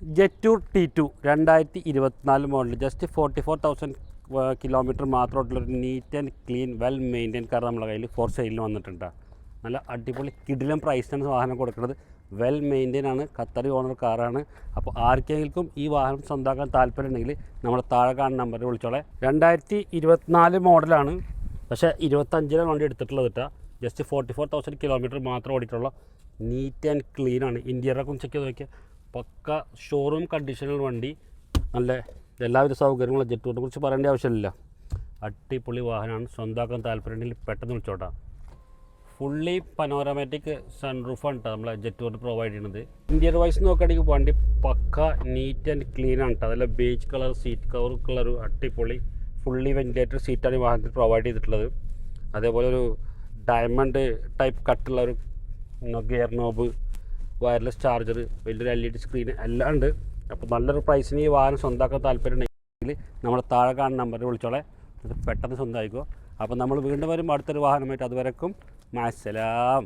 ജെറ്റൂർ T2 2024 model just 44,000 kilometre മാത്രമായിട്ടുള്ളൊരു neat and clean well maintain car നമ്മളെ കയ്യിൽ four സെയിലിന് വന്നിട്ടുണ്ട്. നല്ല അടിപൊളി കിടിലം പ്രൈസിനാണ് വാഹനം കൊടുക്കുന്നത്. വെൽ മെയിൻറ്റെയിൻ ആണ്, ഖത്തറി ഓണർ കാറാണ്. അപ്പോൾ ആർക്കെങ്കിലും ഈ വാഹനം സ്വന്തമാക്കാൻ താല്പര്യമുണ്ടെങ്കിൽ നമ്മുടെ താഴെ കാണുന്ന നമ്പറിൽ വിളിച്ചോളെ. 2024 മോഡലാണ്, പക്ഷേ 25 വണ്ടി എടുത്തിട്ടുള്ളത് കേട്ടോ. ജസ്റ്റ് 44,000 കിലോമീറ്റർ മാത്രം ഓടിയിട്ടുള്ള നീറ്റ് ആൻഡ് ക്ലീൻ ആണ്. ഇൻറ്റീരിയറൊക്കെ ചെക്ക് ചെയ്ത് നോക്കിയാൽ പക്ക ഷോറൂം കണ്ടീഷണൽ വണ്ടി. നല്ല എല്ലാവിധ സൗകര്യങ്ങളും. ജെറ്റൂറിനെ കുറിച്ച് പറയേണ്ട ആവശ്യമില്ല. അടിപൊളി വാഹനമാണ്. സ്വന്തമാക്കാൻ താല്പര്യമുണ്ടെങ്കിൽ പെട്ടെന്ന് വിളിച്ചോട്ടാ. ഫുള്ളി പനോറമാറ്റിക് സൺറൂഫാണ് കേട്ടോ നമ്മളെ ജെറ്റൂറിന് പ്രൊവൈഡ് ചെയ്യുന്നത്. ഇൻറ്റീരിയർ വൈസ് നോക്കുകയാണെങ്കിൽ വണ്ടി പക്ക നീറ്റ് ആൻഡ് ക്ലീൻ ആണ് കേട്ടോ. അതല്ല ബേജ് കളർ സീറ്റ് കവർ ഒരു അടിപൊളി ഫുള്ളി വെന്റിലേറ്റഡ് സീറ്റാണ് ഈ വാഹനത്തിൽ പ്രൊവൈഡ് ചെയ്തിട്ടുള്ളത്. അതേപോലെ ഒരു ഡയമണ്ട് ടൈപ്പ് കട്ടുള്ള ഒരു ഗിയർ നോബ്, വയർലെസ് ചാർജർ, വലിയൊരു LED സ്ക്രീൻ എല്ലാം ഉണ്ട്. അപ്പോൾ നല്ലൊരു പ്രൈസിന് ഈ വാഹനം സ്വന്തമാക്കാൻ താല്പര്യമുണ്ടെങ്കിൽ നമ്മുടെ താഴെ കാണുന്ന നമ്പറിൽ വിളിച്ചോളെ. അത് പെട്ടെന്ന് സ്വന്തമായിക്കോ. അപ്പോൾ നമ്മൾ വീണ്ടും വരും അടുത്തൊരു വാഹനമായിട്ട്. അതുവരെക്കും മാസലാം.